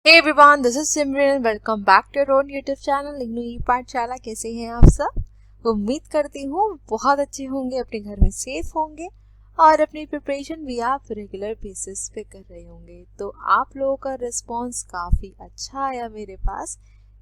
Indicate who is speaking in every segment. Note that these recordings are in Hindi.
Speaker 1: Hey everyone, this is Simran. Welcome back to your own YouTube channel IGNOU ई पाठशाला। कैसे हैं आप सब? उम्मीद करती हूँ बहुत अच्छे होंगे, अपने घर में सेफ होंगे और अपनी प्रिपरेशन भी आप रेगुलर बेसिस पे कर रहे होंगे। तो आप लोगों का रिस्पांस काफ़ी अच्छा आया मेरे पास,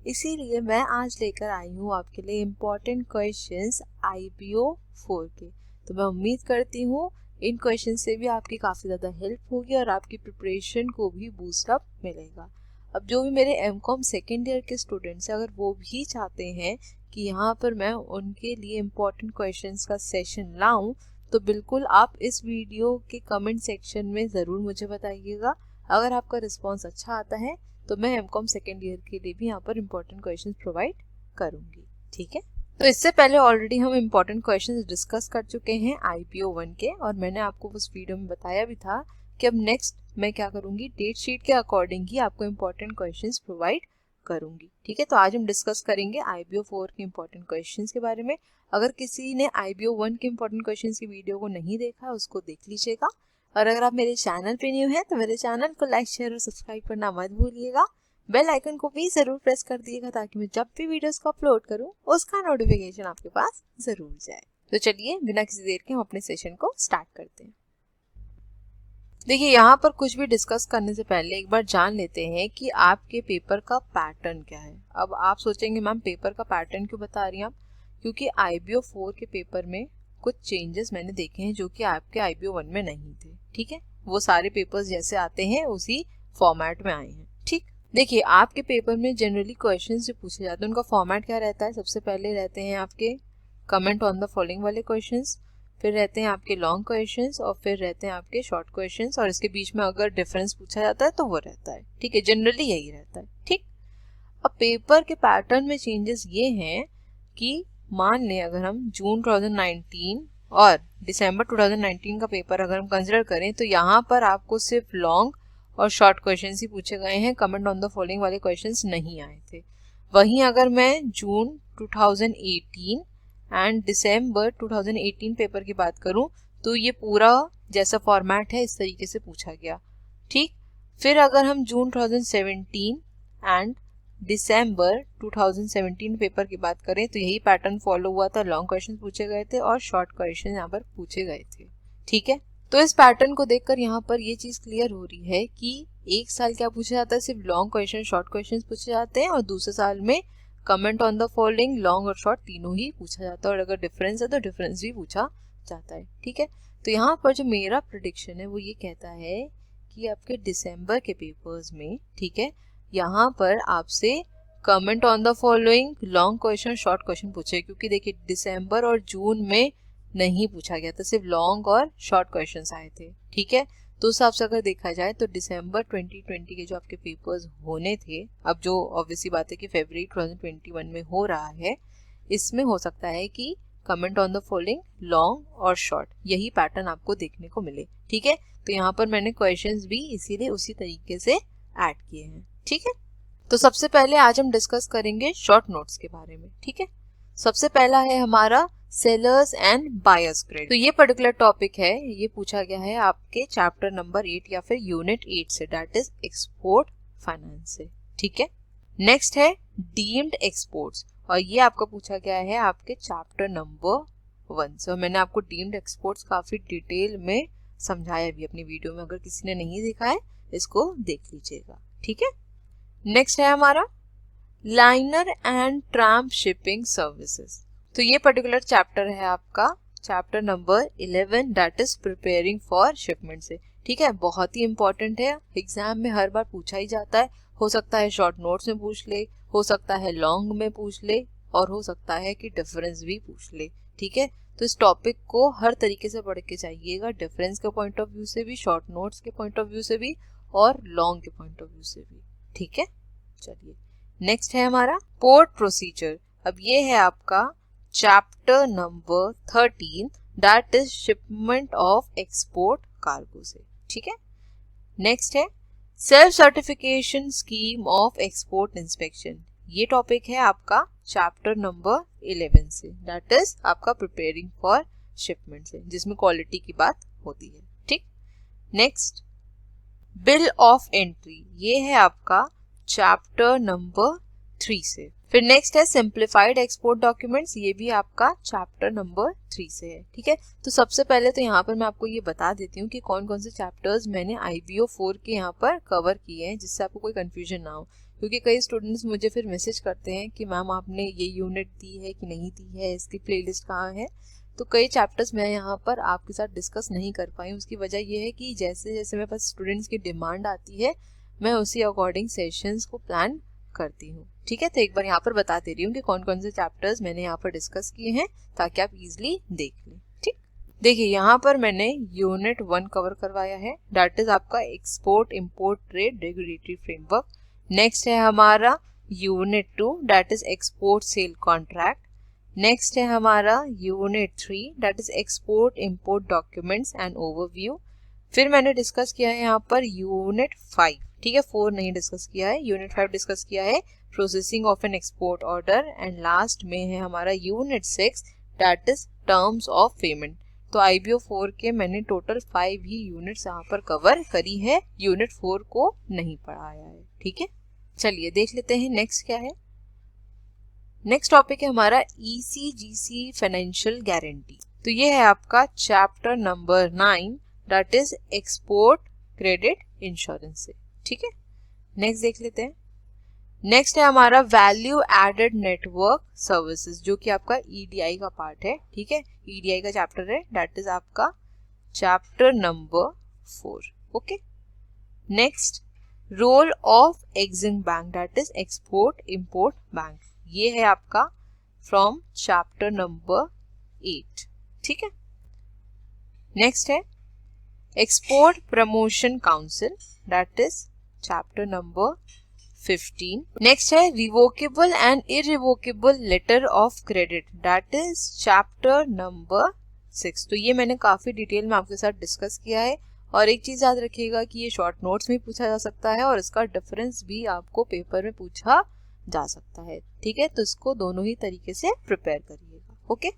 Speaker 1: इसीलिए मैं आज लेकर आई हूँ आपके लिए इम्पोर्टेंट क्वेश्चंस IBO 4 के। तो मैं उम्मीद करती हूँ इन क्वेश्चन से भी आपकी काफ़ी ज़्यादा हेल्प होगी और आपकी प्रिपरेशन को भी बूस्ट अप मिलेगा। अब जो भी मेरे एमकॉम सेकेंड ईयर के स्टूडेंट्स हैं, अगर वो भी चाहते हैं कि यहाँ पर मैं उनके लिए इम्पोर्टेंट क्वेश्चंस का सेशन लाऊं, तो बिल्कुल आप इस वीडियो के कमेंट सेक्शन में ज़रूर मुझे बताइएगा। अगर आपका रिस्पांस अच्छा आता है तो मैं एमकॉम सेकेंड ईयर के लिए भी यहाँ पर इम्पोर्टेंट क्वेश्चंस प्रोवाइड करूँगी। ठीक है, तो इससे पहले ऑलरेडी हम इम्पोर्टेंट क्वेश्चंस डिस्कस कर चुके हैं IBO 1 के, और मैंने आपको उस वीडियो में बताया भी था कि अब नेक्स्ट मैं क्या करूंगी, डेट शीट के अकॉर्डिंग ही आपको इम्पोर्टेंट क्वेश्चंस प्रोवाइड करूंगी। ठीक है, तो आज हम डिस्कस करेंगे IBO 4 के इम्पोर्टेंट क्वेश्चंस के बारे में। अगर किसी ने IBO 1 के इम्पोर्टेंट क्वेश्चंस की वीडियो को नहीं देखा, उसको देख लीजिएगा। और अगर आप मेरे चैनल पे न्यू हैं तो मेरे चैनल को लाइक, शेयर और सब्सक्राइब करना मत भूलिएगा। बेल आइकन को भी जरूर प्रेस कर दिएगा ताकि मैं जब भी वीडियोस को अपलोड करूं उसका नोटिफिकेशन आपके पास जरूर जाए। तो चलिए बिना किसी देर के हम अपने सेशन को स्टार्ट करते हैं। देखिए, यहाँ पर कुछ भी डिस्कस करने से पहले एक बार जान लेते हैं कि आपके पेपर का पैटर्न क्या है। अब आप सोचेंगे मैम पेपर का पैटर्न क्यों बता रही हैं आप? क्योंकि IBO 4 के पेपर में कुछ चेंजेस मैंने देखे हैं जो कि आपके IBO 1 में नहीं थे। ठीक है, वो सारे पेपर्स जैसे आते हैं उसी फॉर्मेट में आए हैं। ठीक, देखिए आपके पेपर में जनरली क्वेश्चंस जो पूछे जाते हैं उनका फॉर्मेट क्या रहता है? सबसे पहले रहते हैं आपके कमेंट ऑन द फॉलोइंग वाले क्वेश्चंस, फिर रहते हैं आपके लॉन्ग क्वेश्चंस और फिर रहते हैं आपके शॉर्ट क्वेश्चंस, और इसके बीच में अगर डिफरेंस पूछा जाता है तो वो रहता है। ठीक है, जनरली यही रहता है। ठीक, अब पेपर के पैटर्न में चेंजेस ये हैं कि मान लें अगर हम जून 2019 और दिसंबर 2019 का पेपर अगर हम कंसिडर करें तो यहाँ पर आपको सिर्फ लॉन्ग और शॉर्ट क्वेश्चंस ही पूछे गए हैं, कमेंट ऑन द फॉलोइंग वाले क्वेश्चंस नहीं आए थे। वहीं अगर मैं जून 2018 एंड दिसंबर 2018 पेपर की बात करूं तो ये पूरा जैसा फॉर्मेट है इस तरीके से पूछा गया। ठीक, फिर अगर हम जून 2017 एंड दिसंबर 2017 पेपर की बात करें तो यही पैटर्न फॉलो हुआ था, लॉन्ग क्वेश्चन पूछे गए थे और शॉर्ट क्वेश्चन यहाँ पर पूछे गए थे। ठीक है, तो इस पैटर्न को देखकर यहाँ पर ये चीज क्लियर हो रही है कि एक साल क्या पूछा जाता है, सिर्फ लॉन्ग क्वेश्चन शॉर्ट क्वेश्चन पूछे जाते हैं, और दूसरे साल में comment on the following long और शॉर्ट तीनों ही पूछा जाता है, और अगर डिफरेंस है तो डिफरेंस भी पूछा जाता है। ठीक है, तो यहाँ पर जो मेरा प्रेडिक्शन है वो ये कहता है कि आपके दिसंबर के पेपर्स में, ठीक है, यहाँ पर आपसे comment on the following long question short question पूछे, क्योंकि देखिए दिसंबर और जून में नहीं पूछा गया था, सिर्फ लॉन्ग और शॉर्ट क्वेश्चंस आए थे। ठीक है, तो उस हिसाब से अगर देखा जाए तो दिसंबर 2020 के जो आपके पेपर्स होने थे, अब जो ऑब्वियसली बात है कि फरवरी 2021 में हो रहा है, इसमें हो सकता है कि comment on the following long और शॉर्ट यही पैटर्न आपको देखने को मिले। ठीक है, तो यहाँ पर मैंने क्वेश्चंस भी इसीलिए उसी तरीके से ऐड किए हैं। ठीक है, तो सबसे पहले आज हम डिस्कस करेंगे शॉर्ट नोट्स के बारे में। ठीक है, सबसे पहला है हमारा सेलर्स एंड बायर्स क्रेडिट। तो ये पर्टिकुलर टॉपिक है, ये पूछा गया है आपके चैप्टर नंबर 8 या फिर यूनिट 8 से, दैट इज एक्सपोर्ट फाइनेंस से। ठीक है, नेक्स्ट है डीम्ड एक्सपोर्ट्स, और ये आपका पूछा गया है आपके चैप्टर नंबर 1 से, और मैंने आपको डीम्ड एक्सपोर्ट्स काफी डिटेल में समझाया भी अपनी वीडियो में, अगर किसी ने नहीं देखा है इसको देख लीजिएगा। ठीक है, नेक्स्ट है हमारा liner and Trump shipping services. तो ये पर्टिकुलर चैप्टर है आपका chapter number 11, that is preparing for shipment से। ठीक है, बहुत ही इंपॉर्टेंट है, एग्जाम में हर बार पूछा ही जाता है। हो सकता है शॉर्ट नोट्स में पूछ ले, हो सकता है लॉन्ग में पूछ ले, और हो सकता है कि डिफरेंस भी पूछ ले। ठीक है, तो इस टॉपिक को हर तरीके से पढ़ के जाइएगा, डिफरेंस के पॉइंट ऑफ व्यू से भी, शॉर्ट नोट्स के पॉइंट ऑफ व्यू से भी, और लॉन्ग के पॉइंट ऑफ व्यू से भी। ठीक है, चलिए नेक्स्ट है हमारा पोर्ट प्रोसीजर। अब ये है आपका chapter number 13, that is shipment of export cargo से। ठीक है, नेक्स्ट है self certification scheme of export inspection. ये टॉपिक है आपका चैप्टर नंबर 11 से, दैट इज आपका प्रिपेयरिंग फॉर शिपमेंट से, जिसमें क्वालिटी की बात होती है। ठीक, नेक्स्ट बिल ऑफ एंट्री, ये है आपका चैप्टर नंबर 3 से। फिर नेक्स्ट है सिंप्लीफाइड एक्सपोर्ट डॉक्यूमेंट्स, ये भी आपका चैप्टर नंबर 3 से है। ठीक है, तो सबसे पहले तो यहाँ पर मैं आपको ये बता देती हूँ कि कौन कौन से चैप्टर्स मैंने IBO 4 के यहाँ पर कवर किए हैं, जिससे आपको कोई कंफ्यूजन ना हो। क्योंकि कई स्टूडेंट्स मुझे फिर मैसेज करते हैं कि मैम आपने ये यूनिट दी है कि नहीं दी है, इसकी प्लेलिस्ट कहाँ है। तो कई चैप्टर्स मैं यहाँ पर आपके साथ डिस्कस नहीं कर पाई। उसकी वजह ये है कि जैसे जैसे मेरे पास स्टूडेंट्स की डिमांड आती है, मैं उसी अकॉर्डिंग सेशंस को प्लान करती हूँ। ठीक है, तो एक बार यहाँ पर बता दे रही हूँ कि कौन कौन से चैप्टर्स मैंने यहाँ पर डिस्कस किए हैं, ताकि आप इजीली देख लें। ठीक, देखिए यहाँ पर मैंने यूनिट 1 कवर करवाया है, दैट इज आपका export import trade regulatory framework. Next है हमारा unit 2, that is export cell contract. Next है हमारा unit 3, that is export import documents and overview. फिर मैंने डिस्कस किया है यहाँ पर यूनिट 5, ठीक है, 4 नहीं डिस्कस किया है, यूनिट 5 डिस्कस किया है, processing of N export order. And last में है हमारा unit 6, that is terms of payment. तो IBO 4 के मैंने टोटल 5 ही यूनिट्स यहाँ पर कवर करी है, यूनिट 4 को नहीं पढ़ाया है। ठीक है, चलिए देख लेते हैं नेक्स्ट क्या है। नेक्स्ट टॉपिक है हमारा ECGC फाइनेंशियल गारंटी। तो ये है आपका chapter number 9, that is export credit insurance से। ठीक है, नेक्स्ट देख लेते हैं। नेक्स्ट है हमारा वैल्यू एडेड नेटवर्क सर्विसेज, जो कि आपका EDI का पार्ट है। ठीक है, EDI का चैप्टर है, दैट इज आपका chapter number 4। Okay, next role of EXIM bank, that is export import bank, ये है आपका फ्रॉम चैप्टर नंबर 8। ठीक है, नेक्स्ट है export promotion council, that is chapter number 15। Next है revocable and irrevocable letter of credit, that is chapter number 6। तो ये मैंने काफी डिटेल में आपके साथ डिस्कस किया है। और एक चीज याद रखिएगा कि ये शॉर्ट नोट्स में पूछा जा सकता है और इसका डिफरेंस भी आपको पेपर में पूछा जा सकता है। ठीक है, तो इसको दोनों ही तरीके से प्रिपेयर करिएगा। ओके,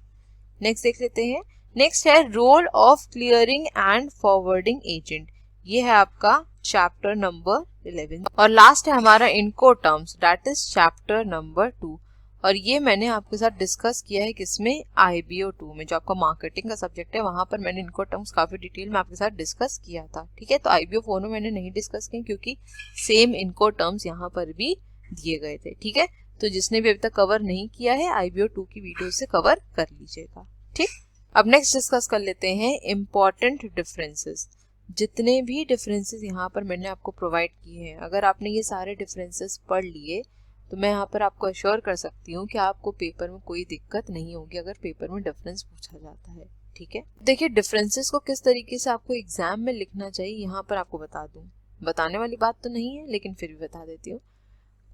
Speaker 1: नेक्स्ट देख लेते हैं। नेक्स्ट है role of clearing and forwarding agent, ये है आपका चैप्टर नंबर 11। और लास्ट है हमारा इनको terms, that is chapter number 2। और ये मैंने आपके साथ डिस्कस किया है किसमें, IBO 2 में, जो आपका मार्केटिंग का सब्जेक्ट है, वहां पर मैंने इनको टर्म्स काफी डिटेल में आपके साथ डिस्कस किया था। ठीक है, तो IBO 4 में मैंने नहीं डिस्कस किया क्योंकि सेम इनको टर्म्स यहाँ पर भी दिए गए थे। ठीक है, तो जिसने भी अभी तक कवर नहीं किया है IBO 2 की वीडियो से कवर कर लीजिएगा। ठीक, अब नेक्स्ट डिस्कस कर लेते हैं इम्पॉर्टेंट डिफरेंसेस। जितने भी डिफरेंसेस यहाँ पर मैंने आपको प्रोवाइड किए हैं, अगर आपने ये सारे डिफरेंसेस पढ़ लिए तो मैं यहाँ पर आपको अश्योर कर सकती हूँ कि आपको पेपर में कोई दिक्कत नहीं होगी अगर पेपर में डिफरेंस पूछा जाता है। ठीक है, देखिए डिफरेंसेस को किस तरीके से आपको एग्जाम में लिखना चाहिए यहाँ पर आपको बता दूँ, बताने वाली बात तो नहीं है लेकिन फिर भी बता देती हूँ।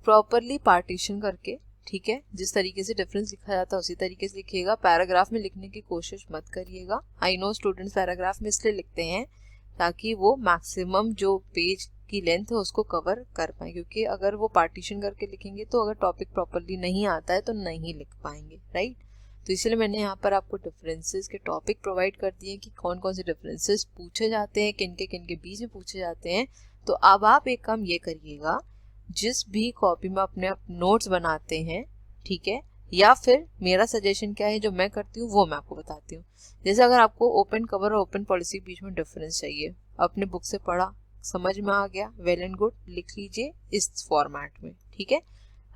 Speaker 1: प्रॉपरली पार्टीशन करके, ठीक है, जिस तरीके से डिफरेंस लिखा जाता है उसी तरीके से लिखिएगा। पैराग्राफ में लिखने की कोशिश मत करिएगा। आई नो स्टूडेंट्स पैराग्राफ में इसलिए लिखते हैं ताकि वो मैक्सिमम जो पेज की लेंथ है उसको कवर कर पाए, क्योंकि अगर वो पार्टीशन करके लिखेंगे तो अगर टॉपिक प्रॉपरली नहीं आता है तो नहीं लिख पाएंगे, राइट। तो इसलिए मैंने यहाँ पर आपको डिफरेंसेस के टॉपिक प्रोवाइड कर दिए कि कौन कौन से डिफरेंसेस पूछे जाते हैं, किन के बीच में पूछे जाते हैं। तो अब आप एक काम ये करिएगा, जिस भी कॉपी में अपने आप नोट्स बनाते हैं, ठीक है, या फिर मेरा सजेशन क्या है जो मैं करती हूँ वो मैं आपको बताती हूँ। जैसे अगर आपको ओपन कवर और ओपन पॉलिसी के बीच में डिफरेंस चाहिए, अपने बुक से पढ़ा, समझ में आ गया, वेल एंड गुड, लिख लीजिए इस फॉर्मेट में। ठीक है,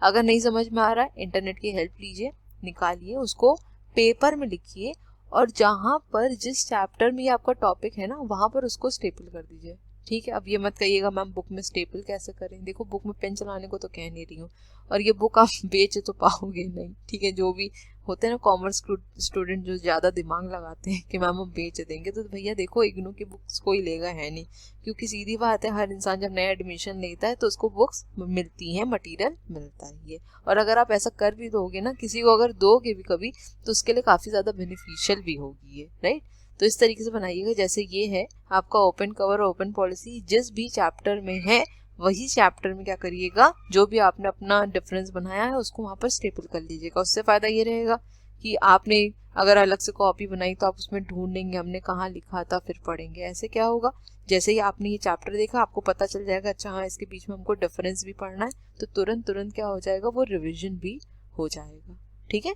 Speaker 1: अगर नहीं समझ में आ रहा है इंटरनेट की हेल्प लीजिए, निकालिए, उसको पेपर में लिखिए और जहाँ पर जिस चैप्टर में ये आपका टॉपिक है ना वहाँ पर उसको स्टेपल कर दीजिए। ठीक है, अब ये मत कहिएगा मैम बुक में स्टेपल कैसे करें। देखो बुक में पेन चलाने को तो कह नहीं रही हूँ, और ये बुक आप बेच तो पाओगे नहीं। ठीक है, जो भी होते हैं ना कॉमर्स स्टूडेंट जो ज़्यादा दिमाग लगाते हैं कि मैम हम बेच देंगे, तो भैया देखो इग्नू की बुक्स कोई लेगा है नहीं, क्योंकि सीधी बात है हर इंसान जब नया एडमिशन लेता है तो उसको बुक्स मिलती हैं, मटेरियल मिलता है ये। और अगर आप ऐसा कर भी दोगे ना, किसी को अगर दोगे भी कभी, तो उसके लिए काफ़ी ज़्यादा बेनिफिशियल भी होगी ये, राइट। तो इस तरीके से बनाइएगा। जैसे ये है आपका ओपन कवर और ओपन पॉलिसी, जिस भी चैप्टर में है वही चैप्टर में क्या करिएगा, जो भी आपने अपना डिफरेंस बनाया है उसको वहाँ पर स्टेपल कर लीजिएगा। उससे फ़ायदा ये रहेगा कि आपने अगर अलग से कॉपी बनाई तो आप उसमें ढूंढेंगे हमने कहाँ लिखा था, फिर पढ़ेंगे। ऐसे क्या होगा, जैसे ही आपने ये चैप्टर देखा आपको पता चल जाएगा अच्छा हाँ इसके बीच में हमको डिफरेंस भी पढ़ना है, तो तुरंत क्या हो जाएगा, वो रिविजन भी हो जाएगा। ठीक है,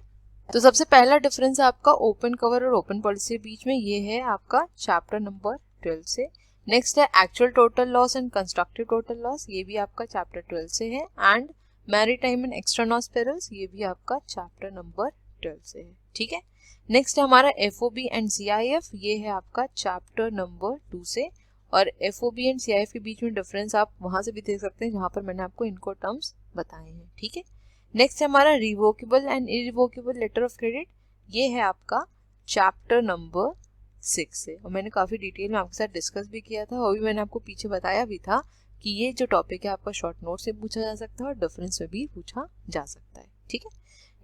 Speaker 1: तो सबसे पहला डिफरेंस आपका ओपन कवर और ओपन पॉलिसी के बीच में, ये है आपका चैप्टर नंबर 12 से। नेक्स्ट है actual total loss and constructive total loss, ये भी आपका चैप्टर 12 से है। एंड मैरीटाइम एंड एक्स्ट्रानॉस पेरिल्स, ये भी आपका चैप्टर नंबर 12 से है। ठीक है, नेक्स्ट है हमारा एफओबी एंड सीआईएफ, ये है आपका चैप्टर नंबर 2 से। और एफओबी एंड सीआईएफ के बीच में डिफरेंस आप वहां से भी देख सकते हैं जहां पर मैंने आपको इनको टर्म्स बताए हैं। ठीक है, नेक्स्ट है हमारा revocable and irrevocable letter of credit, ये है आपका चैप्टर नंबर 6 से। और मैंने काफी डिटेल में आपके साथ डिस्कस भी किया था, और भी मैंने आपको पीछे बताया भी था कि ये जो टॉपिक है आपका शॉर्ट नोट से पूछा जा सकता है और डिफरेंस में भी पूछा जा सकता है। ठीक है,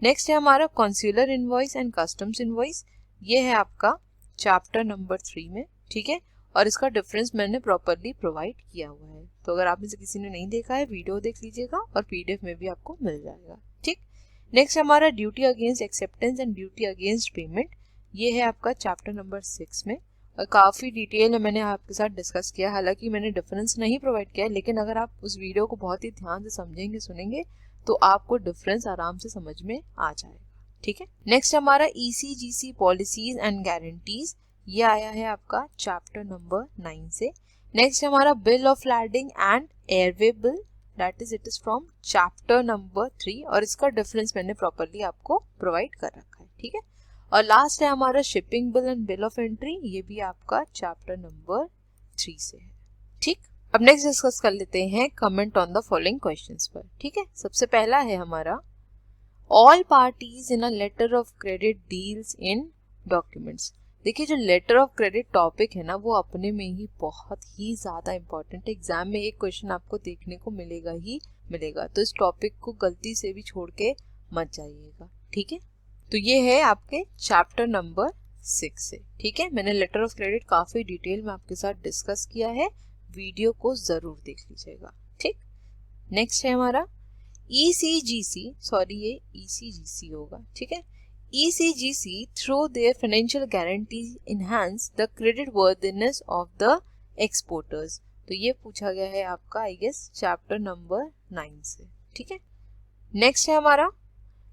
Speaker 1: नेक्स्ट है हमारा कॉन्स्यूलर इनवॉइस एंड कस्टम्स इनवॉइस, ये है आपका चैप्टर नंबर 3 में। ठीक है, और इसका डिफरेंस मैंने प्रॉपरली प्रोवाइड किया हुआ है, तो अगर आप में से किसी ने नहीं देखा है वीडियो देख लीजिएगा और पीडीएफ में भी आपको मिल जाएगा। ठीक, नेक्स्ट हमारा duty against acceptance and duty against payment, ये है आपका चैप्टर नंबर 6 में। और काफ़ी डिटेल में मैंने आपके साथ डिस्कस किया, हालांकि मैंने डिफरेंस नहीं प्रोवाइड किया, लेकिन अगर आप उस वीडियो को बहुत ही ध्यान से समझेंगे सुनेंगे तो आपको डिफरेंस आराम से समझ में आ जाएगा। ठीक है, नेक्स्ट हमारा ईसीजीसी पॉलिसीज एंड गारंटीज, ये आया है आपका चैप्टर नंबर 9 से। नेक्स्ट हमारा bill of landing and airway bill, that is it is from chapter number 3, और इसका डिफरेंस मैंने प्रॉपरली आपको प्रोवाइड कर रखा है। ठीक है, और लास्ट है हमारा shipping bill and bill of entry, ये भी आपका चैप्टर नंबर 3 से है। ठीक, अब नेक्स्ट डिस्कस कर लेते हैं comment on the following questions पर। ठीक है, सबसे पहला है हमारा all parties in a letter of credit deals in documents. देखिए जो लेटर ऑफ क्रेडिट टॉपिक है ना, वो अपने में ही बहुत ही ज्यादा इंपॉर्टेंट है। एग्जाम में एक क्वेश्चन आपको देखने को मिलेगा ही मिलेगा, तो इस टॉपिक को गलती से भी छोड़ के मत जाइएगा। ठीक है, तो ये है आपके चैप्टर नंबर 6 से। ठीक है, मैंने लेटर ऑफ क्रेडिट काफी डिटेल में आपके साथ डिस्कस किया है, वीडियो को जरूर देख लीजिएगा। ठीक, नेक्स्ट है हमारा ईसीजीसी, सॉरी ये ईसीजीसी होगा। ठीक है, ECGC through their financial guarantees enhance the credit worthiness of the exporters, तो ये पूछा गया है आपका आई गेस चैप्टर नंबर 9 से। ठीक है, नेक्स्ट है हमारा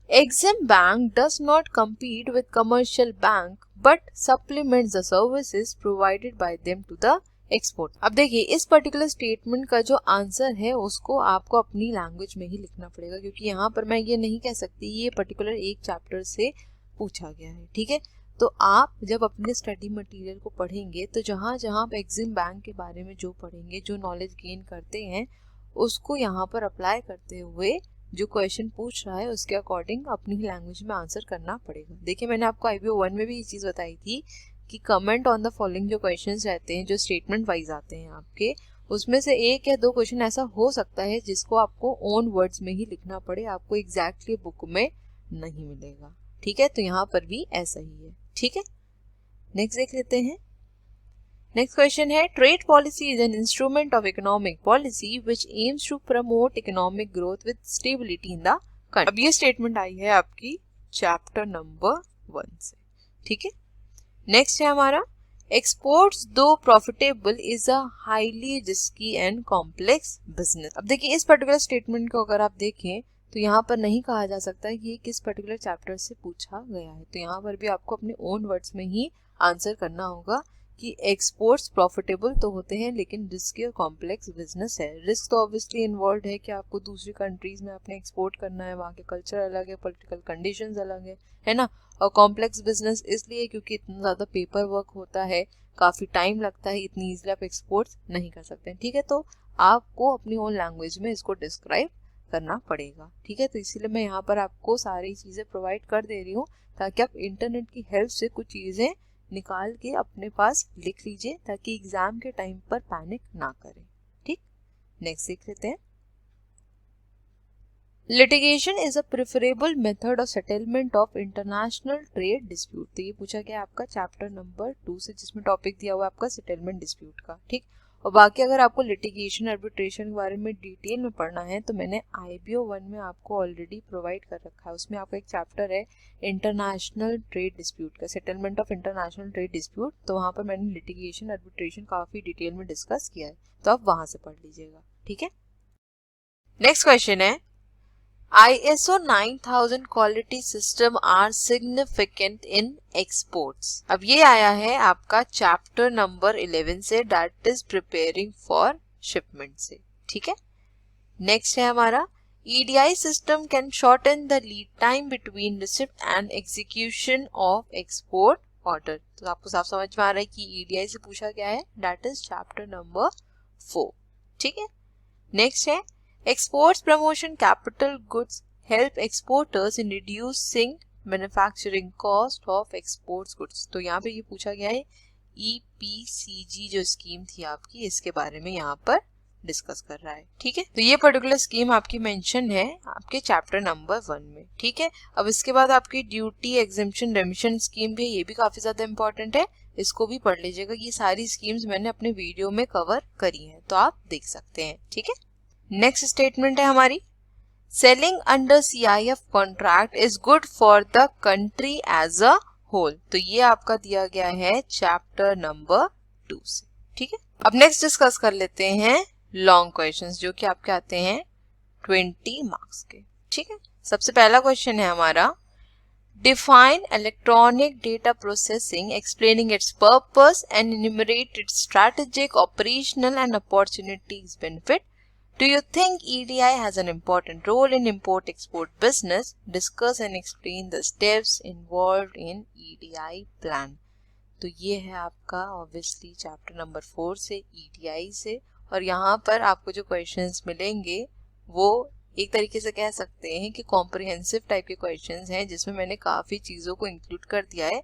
Speaker 1: Exim Bank does not compete with commercial bank but supplements the services provided by them to the export। अब देखिए इस पर्टिकुलर स्टेटमेंट का जो आंसर है उसको आपको अपनी लैंग्वेज में ही लिखना पड़ेगा, क्योंकि यहाँ पर मैं ये नहीं कह सकती ये पर्टिकुलर एक चैप्टर से पूछा गया है। ठीक है, तो आप जब अपने स्टडी मटेरियल को पढ़ेंगे तो जहाँ जहाँ आप एग्जिम बैंक के बारे में जो पढ़ेंगे, जो नॉलेज गेन करते हैं, उसको यहाँ पर अप्लाई करते हुए जो क्वेश्चन पूछ रहा है उसके अकॉर्डिंग अपनी लैंग्वेज में आंसर करना पड़ेगा। देखिए मैंने आपको IBO 1 में भी ये चीज़ बताई थी कि कमेंट ऑन द फॉलोइंग जो क्वेश्चंस रहते हैं, जो स्टेटमेंट वाइज आते हैं आपके, उसमें से एक या दो क्वेश्चन ऐसा हो सकता है जिसको आपको ओन वर्ड्स में ही लिखना पड़े, आपको एग्जैक्टली बुक में नहीं मिलेगा। ठीक है, तो यहाँ पर भी ऐसा ही है। ठीक है, नेक्स्ट देख लेते हैं। नेक्स्ट क्वेश्चन है trade policy is an instrument of economic policy which aims to promote economic growth with stability in the country. अब ये स्टेटमेंट आई है आपकी चैप्टर नंबर 1 से। ठीक है, नेक्स्ट है हमारा एक्सपोर्ट्स दो profitable is a highly risky and complex business. अब देखिए इस पर्टिकुलर स्टेटमेंट को अगर आप देखें तो यहाँ पर नहीं कहा जा सकता कि ये किस पर्टिकुलर चैप्टर से पूछा गया है, तो यहाँ पर भी आपको अपने ओन वर्ड्स में ही आंसर करना होगा कि एक्सपोर्ट्स प्रॉफिटेबल तो होते हैं लेकिन रिस्की और कॉम्प्लेक्स बिजनेस है। रिस्क तो ऑब्वियसली इन्वॉल्व है कि आपको दूसरी कंट्रीज में अपने एक्सपोर्ट करना है, वहाँ के कल्चर अलग है, पॉलिटिकल कंडीशंस अलग है ना। और कॉम्प्लेक्स बिजनेस इसलिए क्योंकि इतना ज़्यादा पेपर वर्क होता है, काफ़ी टाइम लगता है, इतनी ईजिली आप एक्सपोर्ट नहीं कर सकते हैं। ठीक है, तो आपको अपनी ओन लैंग्वेज में इसको डिस्क्राइब करना पड़ेगा। ठीक है, तो इसीलिए मैं यहाँ पर आपको सारी चीज़ें प्रोवाइड कर दे रही हूँ ताकि आप इंटरनेट की हेल्प से कुछ चीज़ें निकाल के अपने पास लिख लीजिए ताकि एग्जाम के टाइम पर पैनिक ना करें। ठीक, नेक्स्ट देख लेते हैं। Litigation is a preferable method of settlement of international trade dispute, तो ये पूछा गया आपका चैप्टर नंबर 2 से, जिसमें टॉपिक दिया हुआ है आपका सेटलमेंट डिस्प्यूट का। ठीक, और बाकी अगर आपको लिटिगेशन आर्बिट्रेशन के बारे में डिटेल में पढ़ना है तो मैंने IBO 1 में आपको ऑलरेडी प्रोवाइड कर रखा है। उसमें आपका एक चैप्टर है इंटरनेशनल ट्रेड डिस्प्यूट का, settlement of international trade dispute. तो वहाँ पर मैंने लिटिगेशन आर्बिट्रेशन काफ़ी डिटेल में डिस्कस किया है, तो आप वहाँ से पढ़ लीजिएगा, ठीक है। नेक्स्ट क्वेश्चन है ISO 9000 quality system are significant in exports. अब ये आया है आपका चैप्टर नंबर 11 से, that is preparing for shipment से, ठीक है। नेक्स्ट है हमारा EDI system can shorten the lead time between receipt and execution of export order. तो आपको साफ समझ में आ रहा है कि EDI से पूछा गया है, दैट इज चैप्टर नंबर 4, ठीक है। नेक्स्ट है Exports promotion capital goods help exporters in reducing manufacturing cost of exports goods। तो यहाँ पे ये पूछा गया है EPCG जो स्कीम थी आपकी, इसके बारे में यहाँ पर डिस्कस कर रहा है, ठीक है। तो ये पर्टिकुलर स्कीम आपकी मेंशन है आपके चैप्टर नंबर 1 में, ठीक है। अब इसके बाद आपकी ड्यूटी एग्जेम्पशन रेमिशन स्कीम भी है, ये भी काफी ज्यादा इंपॉर्टेंट है, इसको भी पढ़ लीजिएगा। ये सारी स्कीम्स मैंने अपने वीडियो में कवर करी है, तो आप देख सकते हैं, ठीक है। नेक्स्ट स्टेटमेंट है हमारी selling under CIF contract is good for the country as a whole. तो ये आपका दिया गया है चैप्टर नंबर 2 से, ठीक है। अब नेक्स्ट डिस्कस कर लेते हैं लॉन्ग क्वेश्चंस जो कि आपके आते हैं 20 मार्क्स के, ठीक है। सबसे पहला क्वेश्चन है हमारा define electronic data processing explaining it's purpose and enumerate it's strategic operational and opportunities benefit. Do you think EDI has an important role in import-export business? Discuss and explain the steps involved in EDI plan. तो ये है आपका ऑब्वियसली चैप्टर नंबर 4 से, EDI से। और यहाँ पर आपको जो क्वेश्चंस मिलेंगे वो एक तरीके से कह सकते हैं कि कॉम्प्रिहेंसिव टाइप के क्वेश्चंस हैं, जिसमें मैंने काफ़ी चीज़ों को इंक्लूड कर दिया है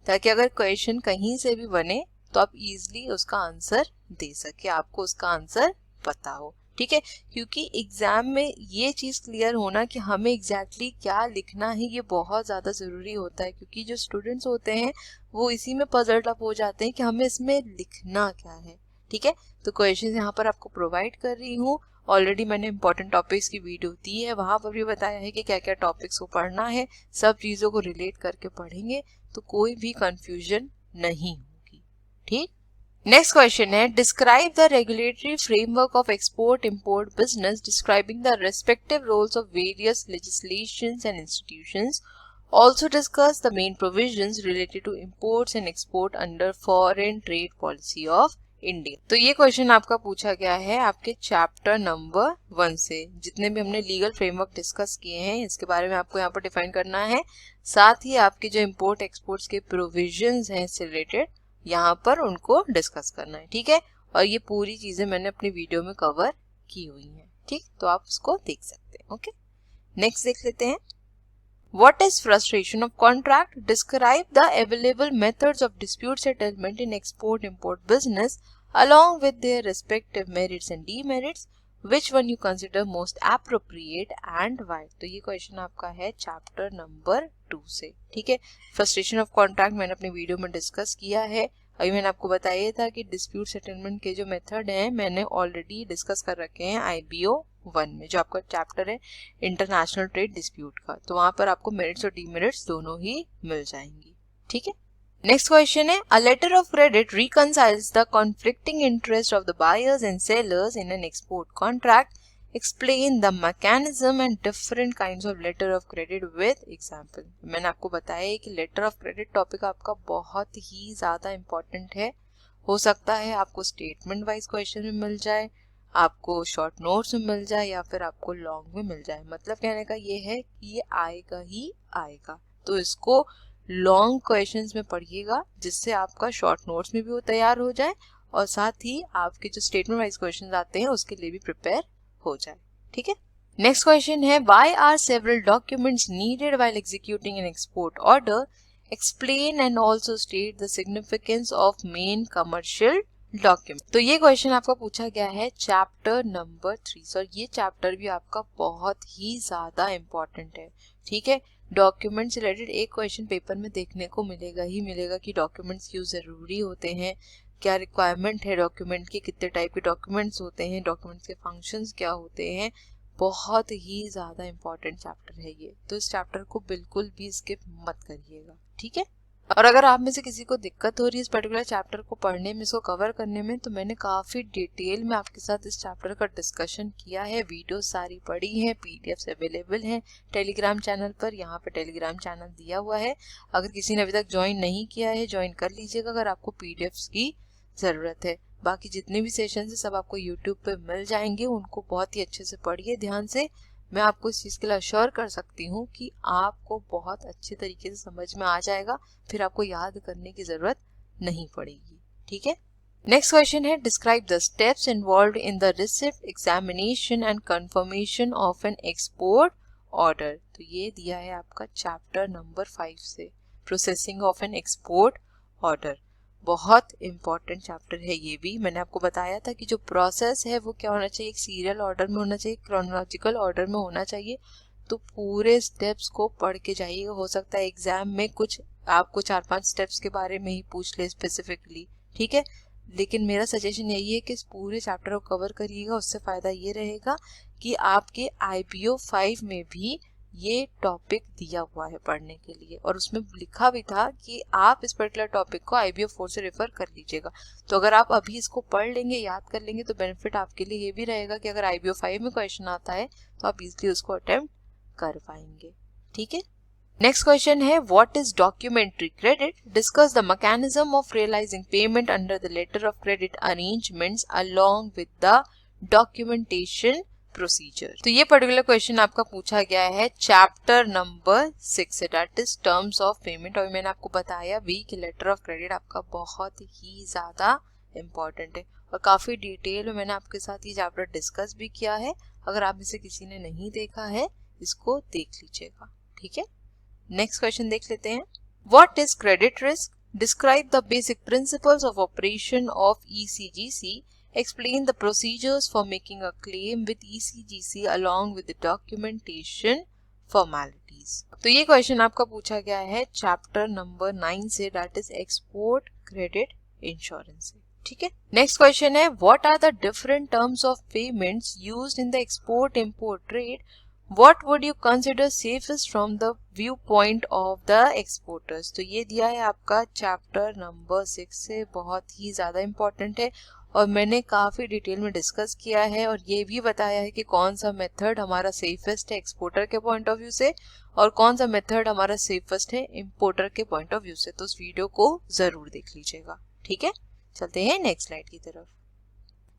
Speaker 1: ताकि अगर क्वेश्चन कहीं से भी बने तो आप इजीली उसका आंसर दे सके, आपको उसका आंसर पता हो, ठीक है। क्योंकि एग्जाम में ये चीज क्लियर होना कि हमें एग्जैक्टली क्या लिखना है ये बहुत ज्यादा जरूरी होता है, क्योंकि जो स्टूडेंट्स होते हैं वो इसी में पजल्ड अप हो जाते हैं कि हमें इसमें लिखना क्या है, ठीक है। तो क्वेश्चंस यहाँ पर आपको प्रोवाइड कर रही हूँ, ऑलरेडी मैंने इंपॉर्टेंट टॉपिक्स की वीडियो दी है, वहां पर भी बताया है कि क्या क्या टॉपिक्स को पढ़ना है, सब चीजों को रिलेट करके पढ़ेंगे तो कोई भी कंफ्यूजन नहीं होगी, ठीक। नेक्स्ट क्वेश्चन है describe the regulatory framework of export import business describing the respective roles of various legislations and institutions. Also discuss the main provisions related to imports and export under foreign trade policy of India. तो ये क्वेश्चन आपका पूछा गया है आपके चैप्टर नंबर 1 से। जितने भी हमने लीगल फ्रेमवर्क डिस्कस किए हैं इसके बारे में आपको यहाँ पर डिफाइन करना है, साथ ही आपके जो इंपोर्ट एक्सपोर्ट्स के प्रोविजंस हैं इससे रिलेटेड यहाँ पर उनको डिस्कस करना है, ठीक है। और ये पूरी चीजें मैंने अपनी वीडियो में कवर की हुई हैं, ठीक, तो आप उसको देख सकते हैं, ओके। नेक्स्ट देख लेते हैं what is frustration of contract. Describe the available methods of dispute settlement in export import business along with their respective merits and demerits. Which one you consider most appropriate and why? तो ये क्वेश्चन आपका है चैप्टर नंबर 2 से, ठीक है। फ्रस्ट्रेशन ऑफ कॉन्ट्रैक्ट मैंने अपने वीडियो में डिस्कस किया है। अभी मैंने आपको बताया था कि डिस्प्यूट सेटलमेंट के जो मेथड हैं मैंने ऑलरेडी डिस्कस कर रखे हैं IBO 1 में, जो आपका चैप्टर है इंटरनेशनल ट्रेड डिस्प्यूट का। तो वहां पर आपको मेरिट्स और डीमेरिट्स दोनों ही मिल जाएंगी, ठीक है। नेक्स्ट क्वेश्चन है a letter of credit reconciles the conflicting interest of the buyers and sellers in an export contract. Explain the mechanism and different kinds of letter of credit with example. मैंने आपको बताया है कि लेटर ऑफ क्रेडिट टॉपिक आपका बहुत ही ज्यादा इंपॉर्टेंट है। हो सकता है आपको स्टेटमेंट वाइज क्वेश्चन में मिल जाए, आपको शॉर्ट नोट्स में मिल जाए या फिर आपको लॉन्ग में मिल जाए। मतलब कहने का ये है कि ये आएगा ही आएगा, तो इसको लॉन्ग क्वेश्चंस में पढ़िएगा जिससे आपका शॉर्ट नोट्स में भी वो तैयार हो जाए और साथ ही आपके जो स्टेटमेंट वाइज क्वेश्चंस आते हैं उसके लिए भी प्रिपेयर हो जाए, ठीक है। नेक्स्ट क्वेश्चन है why are several documents needed while executing an export order. Explain and also state the significance of main commercial document. तो ये क्वेश्चन आपका पूछा गया है चैप्टर नंबर 3 और ये चैप्टर भी आपका बहुत ही ज्यादा इंपॉर्टेंट है, ठीक है। डॉक्यूमेंट से रिलेटेड एक क्वेश्चन पेपर में देखने को मिलेगा ही मिलेगा कि डॉक्यूमेंट्स क्यों जरूरी होते हैं, क्या रिक्वायरमेंट है डॉक्यूमेंट की, कितने टाइप के डॉक्यूमेंट्स होते हैं, डॉक्यूमेंट्स के फंक्शंस क्या होते हैं। बहुत ही ज़्यादा इम्पॉर्टेंट चैप्टर है ये, तो इस चैप्टर को बिल्कुल भी स्किप मत करिएगा, ठीक है। और अगर आप में से किसी को दिक्कत हो रही है इस पर्टिकुलर चैप्टर को पढ़ने में, इसको कवर करने में, तो मैंने काफ़ी डिटेल में आपके साथ इस चैप्टर का डिस्कशन किया है, वीडियो सारी पड़ी हैं, पीडीएफ्स अवेलेबल हैं टेलीग्राम चैनल पर। यहाँ पे टेलीग्राम चैनल दिया हुआ है, अगर किसी ने अभी तक ज्वाइन नहीं किया है ज्वाइन कर लीजिएगा अगर आपको पीडीएफ्स की ज़रूरत है। बाकी जितने भी सेशन है सब आपको यूट्यूब पे मिल जाएंगे, उनको बहुत ही अच्छे से पढ़िए ध्यान से। मैं आपको इस चीज़ के लिए अश्योर कर सकती हूँ कि आपको बहुत अच्छे तरीके से समझ में आ जाएगा, फिर आपको याद करने की ज़रूरत नहीं पड़ेगी, ठीक है। नेक्स्ट क्वेश्चन है, describe the steps involved in the receipt examination and confirmation of N export order. तो ये दिया है आपका चैप्टर नंबर 5 से, processing of N export order. बहुत इंपॉर्टेंट चैप्टर है ये भी। मैंने आपको बताया था कि जो प्रोसेस है वो क्या होना चाहिए, एक सीरियल ऑर्डर में होना चाहिए, क्रोनोलॉजिकल ऑर्डर में होना चाहिए। तो पूरे स्टेप्स को पढ़ के जाइएगा, हो सकता है एग्जाम में कुछ आपको 4-5 स्टेप्स के बारे में ही पूछ ले स्पेसिफिकली, ठीक है। लेकिन मेरा सजेशन यही है कि इस पूरे चैप्टर को कवर करिएगा, उससे फ़ायदा ये रहेगा कि आपके IBO 5 में भी ये टॉपिक दिया हुआ है पढ़ने के लिए, और उसमें लिखा भी था कि आप इस पर्टिकुलर टॉपिक को IBO 4 से रेफर कर लीजिएगा। तो अगर आप अभी इसको पढ़ लेंगे, याद कर लेंगे, तो बेनिफिट आपके लिए ये भी रहेगा कि अगर IBO 5 में क्वेश्चन आता है तो आप इजीली उसको अटेम्प्ट कर पाएंगे, ठीक है। नेक्स्ट क्वेश्चन है, what is documentary credit, discuss the mechanism of realising payment under the letter of credit arrangements along with the documentation procedure. तो ये पर्टिकुलर क्वेश्चन आपका पूछा गया है चैप्टर नंबर 6 से, that is terms of payment. और मैंने आपको बताया भी कि लेटर ऑफ क्रेडिट आपका बहुत ही ज्यादा इंपॉर्टेंट है, और काफी डिटेल में मैंने आपके साथ ये चैप्टर डिस्कस भी किया है। अगर आप इसे किसी ने नहीं देखा है इसको देख लीजिएगा, ठीक है। नेक्स्ट क्वेश्चन देख लेते हैं, what is credit risk, describe the basic principles of operation of ECGC, explain the procedures for making a claim with ECGC along with the documentation formalities। तो ये क्वेश्चन आपका पूछा गया है चैप्टर नंबर 9 से, that is export credit insurance से, ठीक है। नेक्स्ट क्वेश्चन है, what are the different terms of payments used in the export import trade, What would you consider safest from the viewpoint of the exporters। तो ये दिया है आपका चैप्टर नंबर 6 से, बहुत ही ज़्यादा इम्पोर्टेंट है, और मैंने काफ़ी डिटेल में डिस्कस किया है, और ये भी बताया है कि कौन सा मेथड हमारा सेफेस्ट है एक्सपोर्टर के पॉइंट ऑफ व्यू से, और कौन सा मेथड हमारा सेफेस्ट है इंपोर्टर के पॉइंट ऑफ व्यू से। तो उस वीडियो को ज़रूर देख लीजिएगा, ठीक है। चलते हैं नेक्स्ट स्लाइड की तरफ।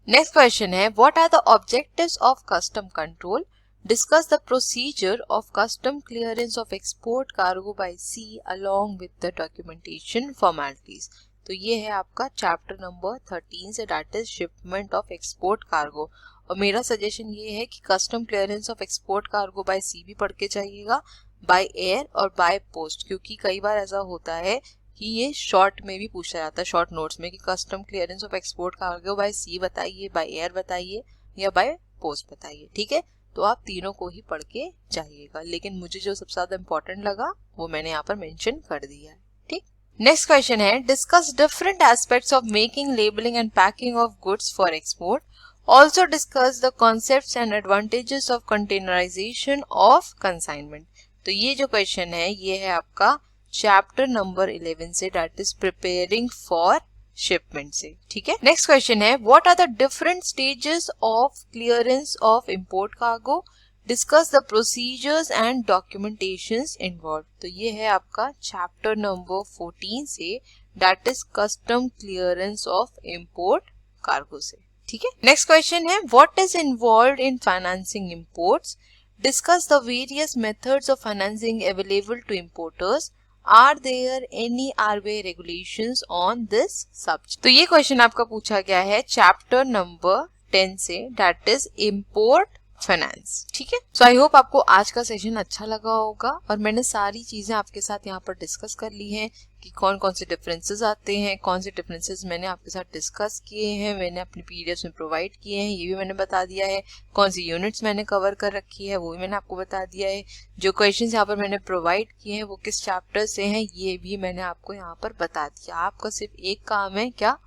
Speaker 1: नेक्स्ट क्वेश्चन है, what are the objectives of custom control, discuss the procedure of custom clearance of export cargo by sea along with the documentation formalities। तो ये है आपका चैप्टर नंबर 13 से, that is shipment of export cargo. और मेरा सजेशन ये है कि custom clearance of export cargo by sea भी पढ़ के जाइएगा, बाय एयर और बाय पोस्ट, क्योंकि कई बार ऐसा होता है कि ये शॉर्ट में भी पूछा जाता है, शॉर्ट नोट्स में, कि custom clearance of export cargo by sea बताइए, बाय एयर बताइए, या बाय पोस्ट बताइए, ठीक है। तो आप तीनों को ही पढ़ के जाइएगा, लेकिन मुझे जो सबसे ज्यादा इंपॉर्टेंट लगा वो मैंने यहाँ पर मेंशन कर दिया है, ठीक। नेक्स्ट क्वेश्चन है, discuss different aspects of making, labelling and packing of goods for export, also discuss the concepts and advantages of containerisation of consignment. तो ये जो क्वेश्चन है ये है आपका चैप्टर नंबर 11 से, that is preparing for shipment से, ठीक है। नेक्स्ट क्वेश्चन है, what are the different stages of clearance of import cargo, discuss the procedures and documentations involve. तो ये है आपका चैप्टर नंबर 14 से, that is custom clearance of import cargo से, ठीक है। नेक्स्ट क्वेश्चन है, what is involved in financing imports, discuss the various methods of financing available to importers, Are there any RBI regulations on this subject? तो ये क्वेश्चन आपका पूछा गया है चैप्टर नंबर 10 से, दैट इज इम्पोर्ट फाइनेंस, ठीक है। सो आई होप आपको आज का सेशन अच्छा लगा होगा, और मैंने सारी चीजें आपके साथ यहाँ पर डिस्कस कर ली हैं कि कौन कौन से डिफरेंसेस आते हैं, कौन से डिफरेंसेस मैंने आपके साथ डिस्कस किए हैं, मैंने अपनी पीडीएफ में प्रोवाइड किए हैं, ये भी मैंने बता दिया है, कौन सी यूनिट्स मैंने कवर कर रखी है वो भी मैंने आपको बता दिया है, जो क्वेश्चंस यहाँ पर मैंने प्रोवाइड किए हैं वो किस चैप्टर से हैं ये भी मैंने आपको यहाँ पर बता दिया। आपका सिर्फ एक काम है क्या,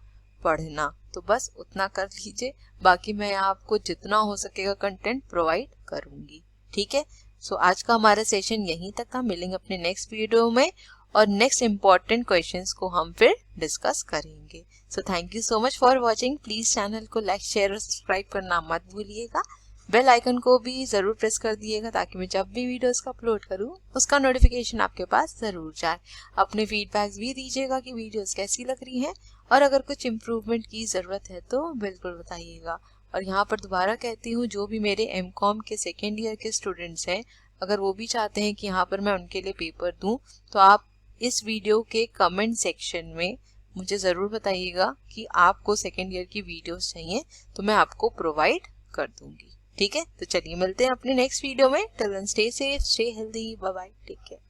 Speaker 1: पढ़ना, तो बस उतना कर लीजिए, बाकी मैं आपको जितना हो सकेगा कंटेंट प्रोवाइड करूँगी। ठीक है, सो आज का हमारा सेशन यहीं तक था। मिलेंगे अपने नेक्स्ट वीडियो में और नेक्स्ट इम्पॉर्टेंट क्वेश्चंस को हम फिर डिस्कस करेंगे। So thank you so much for watching. Please channel को लाइक, शेयर और सब्सक्राइब करना मत भूलिएगा। बेल आइकन को भी ज़रूर प्रेस कर दिएगा ताकि मैं जब भी वीडियोस का अपलोड करूं उसका नोटिफिकेशन आपके पास ज़रूर जाए। अपने फीडबैक्स भी दीजिएगा कि वीडियोस कैसी लग रही हैं और अगर कुछ इम्प्रूवमेंट की ज़रूरत है तो बिल्कुल बताइएगा। और यहाँ पर दोबारा कहती हूँ, जो भी मेरे एमकॉम के सेकेंड ईयर के स्टूडेंट्स हैं, अगर वो भी चाहते हैं कि यहाँ पर मैं उनके लिए पेपर दूँ, तो आप इस वीडियो के कमेंट सेक्शन में मुझे ज़रूर बताइएगा कि आपको सेकेंड ईयर की वीडियोस चाहिए, तो मैं आपको प्रोवाइड कर दूंगी। ठीक है, तो चलिए मिलते हैं अपने नेक्स्ट वीडियो में। Till then stay safe, stay healthy, bye bye, take care.